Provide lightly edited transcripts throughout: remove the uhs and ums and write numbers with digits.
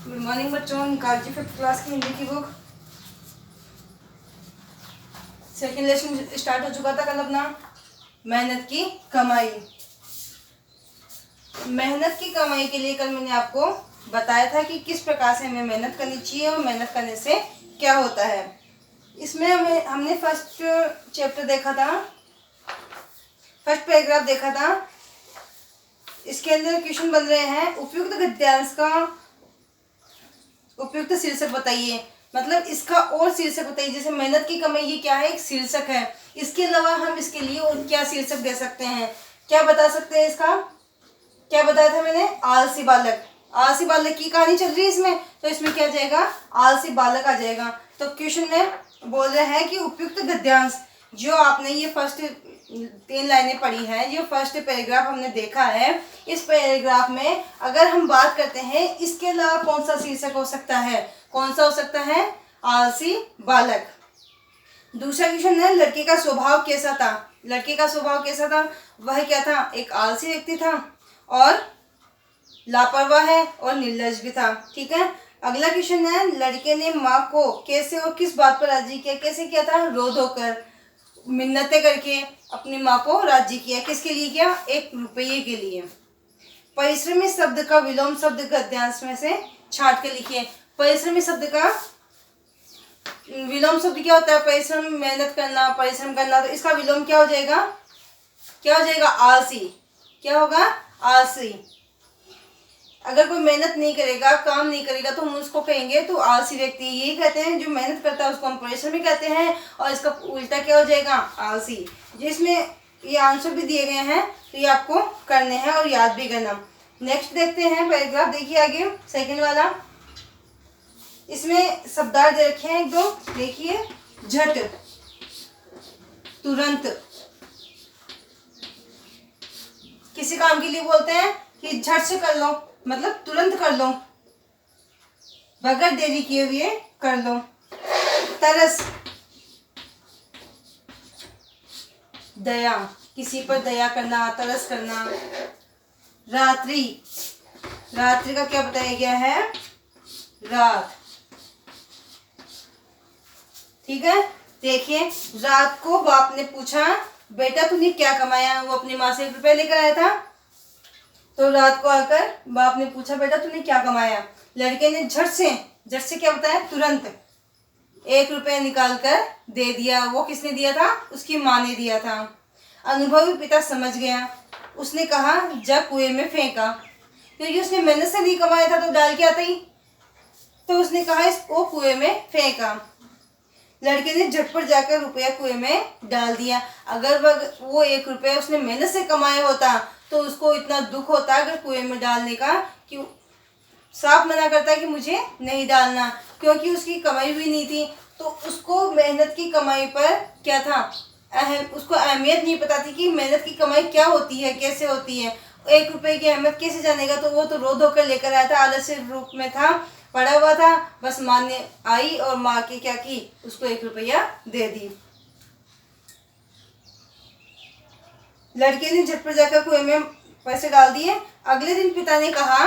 Good morning बच्चों, निकालिए fifth class की हिंदी की बुक। सेकेंड लेसन स्टार्ट हो चुका था कल अपना, मेहनत की कमाई। मेहनत की कमाई के लिए कल मैंने आपको बताया था कि किस प्रकार से हमें मेहनत करनी चाहिए और मेहनत करने से क्या होता है। इसमें हमने फर्स्ट चैप्टर देखा था, फर्स्ट पैराग्राफ देखा था। इसके अंदर क्वेश्चन बन रहे हैं, उपयुक्त गद्यांश का उपयुक्त शीर्षक बताइए। मतलब इसका और शीर्षक बताइए। जैसे मेहनत की कमाई ये क्या है, एक शीर्षक है। इसके अलावा हम इसके लिए और क्या शीर्षक दे सकते हैं, क्या बता सकते हैं। इसका क्या बताया था मैंने, आलसी बालक। आलसी बालक की कहानी चल रही है इसमें, तो इसमें क्या जाएगा, आलसी बालक आ जाएगा। तो क्वेश्चन में बोल रहे हैं कि उपयुक्त गद्यांश, जो आपने ये फर्स्ट 3 लाइनें पढ़ी हैं, जो फर्स्ट पैराग्राफ हमने देखा है, इस पैराग्राफ में अगर हम बात करते हैं इसके अलावा कौन सा शीर्षक हो सकता है, कौन सा हो सकता है, आलसी बालक। दूसरा क्वेश्चन है, लड़के का स्वभाव कैसा था। लड़के का स्वभाव कैसा था, वह क्या था, एक आलसी व्यक्ति था और लापरवाह है और निर्लज भी था। ठीक है। अगला क्वेश्चन है, लड़के ने माँ को कैसे और किस बात पर राजी किया। कैसे किया था, रो धोकर, मिन्नतें करके अपनी माँ को राजी किया। किसके लिए किया, 1 रुपये के लिए। परिश्रमी शब्द का विलोम शब्द गद्यांश में से छांट के लिखिए। परिश्रमी शब्द का विलोम शब्द क्या होता है, परिश्रम, मेहनत करना, परिश्रम करना। तो इसका विलोम क्या हो जाएगा, क्या हो जाएगा, आलसी। क्या होगा, आलसी। अगर कोई मेहनत नहीं करेगा, काम नहीं करेगा, तो हम उसको कहेंगे तो आलसी व्यक्ति। यही कहते हैं, जो मेहनत करता है उसको हम परिश्रमी कहते हैं, और इसका उल्टा क्या हो जाएगा, आलसी। जिसमें ये आंसर भी दिए गए हैं, तो ये आपको करने हैं और याद भी करना। नेक्स्ट देखते हैं पैराग्राफ, देखिए आगे सेकंड वाला। इसमें शब्दार्थ दे रखे हैं 1-2, देखिए। झट, तुरंत। किसी काम के लिए बोलते हैं कि झट से कर लो, मतलब तुरंत कर लो, बगैर देरी किए हुए कर लो। तरस, दया, किसी पर दया करना, तरस करना। रात्रि, रात्रि का क्या बताया गया है, रात। ठीक है। देखिए, रात को बाप ने पूछा, बेटा तूने क्या कमाया। वो अपनी माँ से 1 रुपया लेकर आया था, तो रात को आकर बाप ने पूछा, बेटा तूने क्या कमाया। लड़के ने झट से क्या बताया, तुरंत 1 रुपया निकाल कर दे दिया। वो किसने दिया था, उसकी माँ ने दिया था। अनुभवी पिता समझ गया, उसने कहा जा कुएं में फेंका, क्योंकि उसने मेहनत से नहीं कमाया था तो डाल के आता ही, तो उसने कहा इसको कुएं में फेंका। लड़के ने झटपट जाकर रुपया कुएं में डाल दिया। अगर वो 1 रुपया उसने मेहनत से कमाया होता तो उसको इतना दुख होता अगर कुएं में डालने का, कि साफ मना करता कि मुझे नहीं डालना, क्योंकि उसकी कमाई हुई नहीं थी। तो उसको मेहनत की कमाई पर क्या था, उसको अहमियत नहीं पता थी कि मेहनत की कमाई क्या होती है, कैसे होती है। 1 रुपये की अहमियत कैसे जानेगा। तो वो तो रो धोकर लेकर आया था, आलस्य रूप में था, पड़ा हुआ था। बस माँ ने आई और माँ के क्या की, उसको 1 रुपया दे दी। लड़के ने झटपट जाकर कुएं में पैसे डाल दिए। अगले दिन पिता ने कहा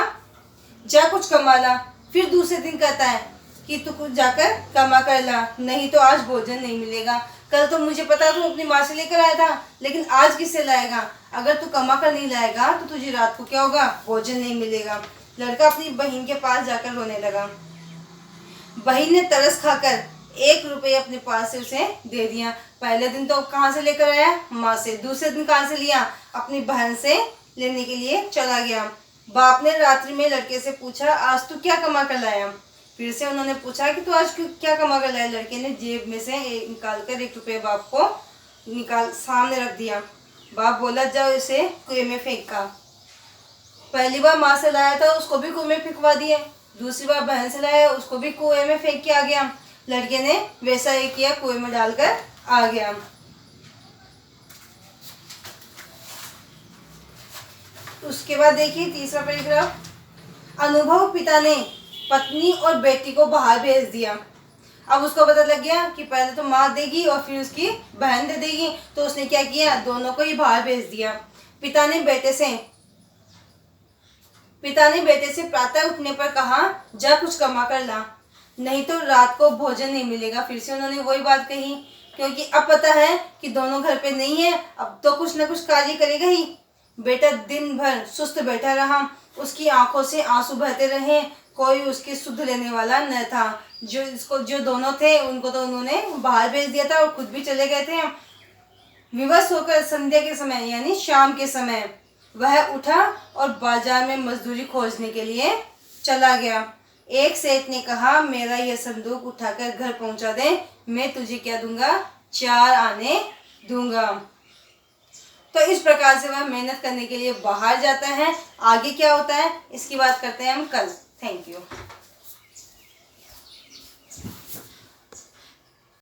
जा कुछ कमा ला। फिर दूसरे दिन कहता है कि तू कुछ जाकर कमा कर ला, नहीं तो आज भोजन नहीं मिलेगा। कल तो मुझे पता तू अपनी माँ से लेकर आया था, लेकिन आज किससे लाएगा। अगर तू कमा कर नहीं लाएगा तो तुझे रात को क्या होगा, भोजन नहीं मिलेगा। लड़का अपनी बहन के पास जाकर रोने लगा। बहन ने तरस खाकर 1 रुपया अपने पास से उसे दे दिया। पहले दिन तो कहाँ से लेकर आया, माँ से। दूसरे दिन कहाँ से लिया, अपनी बहन से लेने के लिए चला गया। बाप ने रात्रि में लड़के से पूछा आज तू क्या कमा कर लाया। फिर से उन्होंने पूछा कि तू आज क्या कमा कर लाया। लड़के ने जेब में से निकाल कर 1 रुपया बाप को निकाल सामने रख दिया। बाप बोला जाओ इसे कुएं में फेंका। पहली बार माँ से लाया था, उसको भी कुएं में फेंकवा दिए। दूसरी बार बहन से लाया, उसको भी कुएं में फेंक के आ गया। लड़के ने वैसा ही किया, कुएं में डालकर आ गया। उसके बाद देखिए तीसरा पैराग्राफ। अनुभव पिता ने पत्नी और बेटी को बाहर भेज दिया। अब उसको पता लग गया कि पहले तो माँ देगी और फिर उसकी बहन दे देगी, तो उसने क्या किया, दोनों को ही बाहर भेज दिया। पिता ने बेटे से पिता ने बेटे से प्रातः उठने पर कहा, जा कुछ कमा कर ला, नहीं तो रात को भोजन नहीं मिलेगा। फिर से उन्होंने वही बात कही, क्योंकि अब पता है कि दोनों घर पे नहीं है, अब तो कुछ ना कुछ कार्य करेगा ही। बेटा दिन भर सुस्त बैठा रहा, उसकी आंखों से आंसू बहते रहे, कोई उसकी सुध लेने वाला न था। जो दोनों थे उनको तो उन्होंने बाहर भेज दिया था और खुद भी चले गए थे। विवश होकर संध्या के समय यानी शाम के समय वह उठा और बाजार में मजदूरी खोजने के लिए चला गया। एक सेठ ने कहा, मेरा यह संदूक उठाकर घर पहुंचा दे, मैं तुझे क्या दूंगा, 4 आने दूंगा। तो इस प्रकार से वह मेहनत करने के लिए बाहर जाता है। आगे क्या होता है इसकी बात करते हैं हम कल। Thank you.